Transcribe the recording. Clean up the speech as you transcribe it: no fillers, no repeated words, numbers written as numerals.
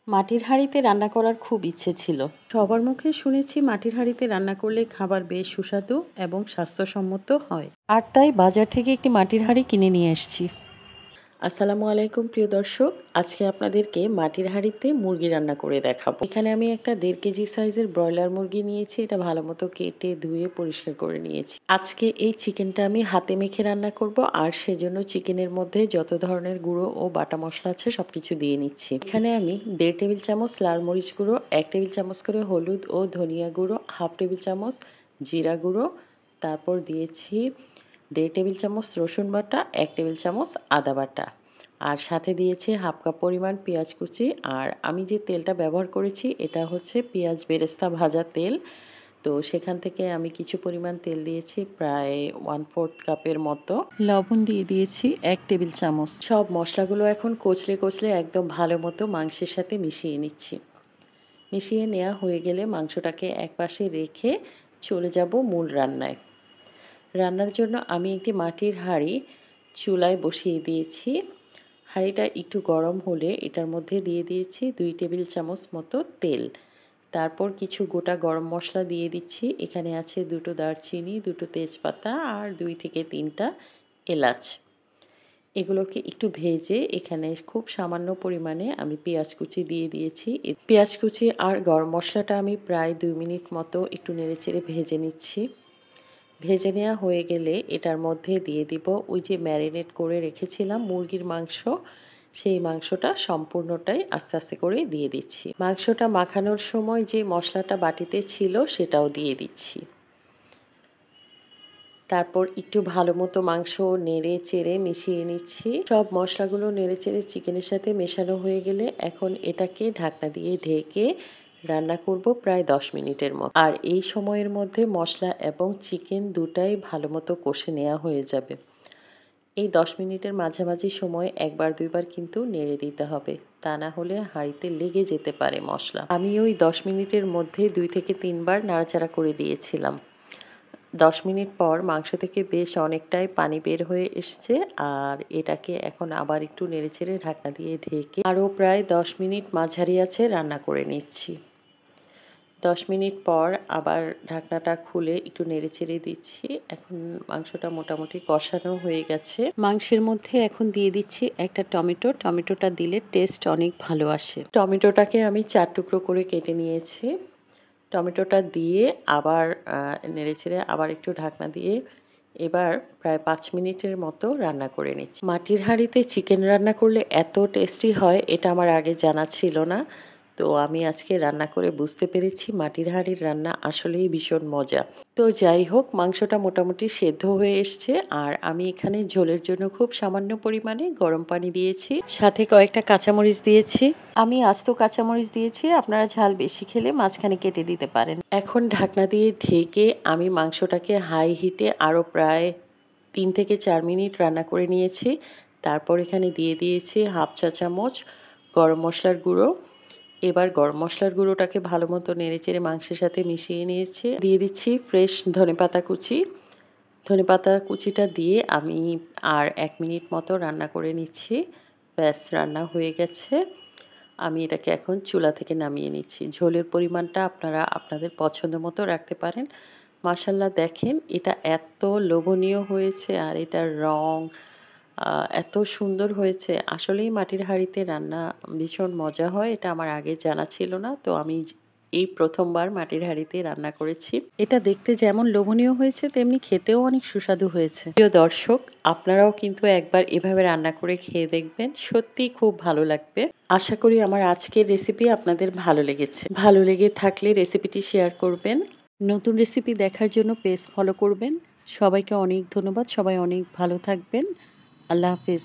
মাটির হাঁড়িতে রান্না করার খুব ইচ্ছে ছিল। সবার মুখে শুনেছি মাটির হাঁড়িতে রান্না করলে খাবার বেশ সুস্বাদু এবং স্বাস্থ্যসম্মত হয়। আর তাই বাজার থেকে একটি মাটির হাঁড়ি কিনে নিয়ে এসেছি। আসসালামু আলাইকুম প্রিয় দর্শক, আজকে আপনাদেরকে মাটির হাঁড়িতে মুরগি রান্না করে দেখাবো। এখানে আমি একটা 1.5 কেজি সাইজের ব্রয়লার মুরগি নিয়েছি। এটা ভালো মতো কেটে ধুয়ে পরিষ্কার করে নিয়েছি। আজকে এই চিকেনটা আমি হাতে মেখে রান্না করব, আর সেজন্য চিকেনের মধ্যে যত ধরনের গুঁড়ো ও বাটা মশলা আছে সবকিছু দিয়ে নিচ্ছি। এখানে আমি 1.5 টেবিল চামচ লাল মরিচ গুঁড়ো, 1 টেবিল চামচ করে হলুদ ও ধনিয়া গুঁড়ো, 1/2 টেবিল চামচ জিরা গুঁড়ো, তারপর দিয়েছি 1.5 টেবিল চামচ রসুন বাটা, 1 টেবিল চামচ আদা বাটা, আর সাথে দিয়েছি 1/2 কাপ পরিমাণ পেঁয়াজ কুচি। আর আমি যে তেলটা ব্যবহার করেছি এটা হচ্ছে পেঁয়াজ বেরেস্তা ভাজা তেল। তো সেখান থেকে আমি কিছু পরিমাণ তেল দিয়েছি, প্রায় 1/4 কাপের মতো। লবণ দিয়ে দিয়েছি 1 টেবিল চামচ। সব মশলাগুলো এখন কচলে কচলে একদম ভালো মতো মাংসের সাথে মিশিয়ে নিচ্ছি। মিশিয়ে নেওয়া হয়ে গেলে মাংসটাকে একপাশে রেখে চলে যাব মূল রান্নায়। রান্নার জন্য আমি একটি মাটির হাঁড়ি চুলায় বসিয়ে দিয়েছি। হাঁড়িটা একটু গরম হলে এটার মধ্যে দিয়ে দিয়েছি 2 টেবিল চামচ মতো তেল। তারপর কিছু গোটা গরম মশলা দিয়ে দিচ্ছি। এখানে আছে 2টো দারচিনি, 2টো তেজপাতা আর 2 থেকে 3টা এলাচ। এগুলোকে একটু ভেজে এখানে খুব সামান্য পরিমাণে আমি পেঁয়াজ কুচি দিয়ে দিয়েছি। পেঁয়াজ কুচি আর গরম মশলাটা আমি প্রায় 2 মিনিট মতো একটু নেড়েচেড়ে ভেজে নিচ্ছি। ভেজে নেওয়া হয়ে গেলে এটার মধ্যে দিয়ে দিব ওই যে ম্যারিনেট করে রেখেছিলাম মুরগির মাংস, সেই মাংসটা সম্পূর্ণটাই আস্তে আস্তে করে দিয়ে দিচ্ছি। মাংসটা মাখানোর সময় যে মশলাটা বাটিতে ছিল সেটাও দিয়ে দিচ্ছি। তারপর একটু ভালো মতো মাংস নেড়ে চেড়ে মিশিয়ে নিচ্ছি। সব মশলাগুলো নেড়ে চেড়ে চিকেনের সাথে মেশানো হয়ে গেলে এখন এটাকে ঢাকনা দিয়ে ঢেকে রান্না করব প্রায় 10 মিনিটের মতো। আর এই সময়ের মধ্যে মশলা এবং চিকেন দুটাই ভালো মতো কষে নেওয়া হয়ে যাবে। এই 10 মিনিটের মাঝামাঝি সময় একবার দুইবার কিন্তু নেড়ে দিতে হবে, তা না হলে হাঁড়িতে লেগে যেতে পারে মশলা। আমি ওই 10 মিনিটের মধ্যে 2 থেকে 3 বার নাড়াচাড়া করে দিয়েছিলাম। 10 মিনিট পর মাংস থেকে বেশ অনেকটাই পানি বের হয়ে এসছে, আর এটাকে এখন আবার একটু নেড়েচেড়ে ঢাকনা দিয়ে ঢেকে আরও প্রায় 10 মিনিট মাঝারি আঁচে রান্না করে নিচ্ছি। 10 মিনিট পর আবার ঢাকনাটা খুলে একটু নেড়েচেড়ে দিচ্ছি। এখন মাংসটা মোটামুটি কষানো হয়ে গেছে। মাংসের মধ্যে এখন দিয়ে দিচ্ছি একটা টমেটো। টমেটোটা দিলে টেস্ট অনেক ভালো আসে। টমেটোটাকে আমি 4 টুকরো করে কেটে নিয়েছি। টমেটোটা দিয়ে আবার নেড়েচেড়ে আবার একটু ঢাকনা দিয়ে এবার প্রায় 5 মিনিটের মতো রান্না করে নিচ্ছি। মাটির হাঁড়িতে চিকেন রান্না করলে এত টেস্টি হয় এটা আমার আগে জানা ছিল না। তো আমি আজকে রান্না করে বুঝতে পেরেছি মাটির হাঁড়ির রান্না আসলেই ভীষণ মজা। তো যাই হোক, মাংসটা মোটামুটি সেদ্ধ হয়ে এসছে, আর আমি এখানে ঝোলের জন্য খুব সামান্য পরিমাণে গরম পানি দিয়েছি, সাথে কয়েকটা কাঁচামরিচ দিয়েছি। আমি আস্ত কাঁচামরিচ দিয়েছি, আপনারা ঝাল বেশি খেলে মাঝখানে কেটে দিতে পারেন। এখন ঢাকনা দিয়ে ঢেকে আমি মাংসটাকে হাই হিটে আরও প্রায় 3 থেকে 4 মিনিট রান্না করে নিয়েছি। তারপর এখানে দিয়ে দিয়েছি 1/2 চা চামচ গরম মশলার গুঁড়ো। এবার গরম মশলার গুঁড়োটাকে ভালো মতো নেড়েচেড়ে মাংসের সাথে মিশিয়ে নিয়েছি। দিয়ে দিচ্ছি ফ্রেশ ধনেপাতা কুচি। ধনেপাতা কুচিটা দিয়ে আমি আর 1 মিনিট মতো রান্না করে নিচ্ছি। ব্যাস, রান্না হয়ে গেছে। আমি এটাকে এখন চুলা থেকে নামিয়ে নিচ্ছি। ঝোলের পরিমাণটা আপনারা আপনাদের পছন্দ মতো রাখতে পারেন। মাশাআল্লাহ, দেখেন এটা এত লোভনীয় হয়েছে, আর এটার রং এত সুন্দর হয়েছে। আসলেই মাটির হাঁড়িতে রান্না ভীষণ মজা হয়। এটা আমার আগে জানা ছিল না। তো আমি এই প্রথমবার মাটির হাঁড়িতে রান্না করেছি। এটা দেখতে যেমন লোভনীয় হয়েছে তেমনি খেতেও অনেক সুস্বাদু হয়েছে। প্রিয় দর্শক, আপনারাও কিন্তু একবার এভাবে রান্না করে খেয়ে দেখবেন, সত্যিই খুব ভালো লাগবে। আশা করি আমার আজকের রেসিপি আপনাদের ভালো লেগেছে। ভালো লেগে থাকলে রেসিপিটি শেয়ার করবেন। নতুন রেসিপি দেখার জন্য পেজ ফলো করবেন। সবাইকে অনেক ধন্যবাদ। সবাই অনেক ভালো থাকবেন। আল্লাহ হাফেজ।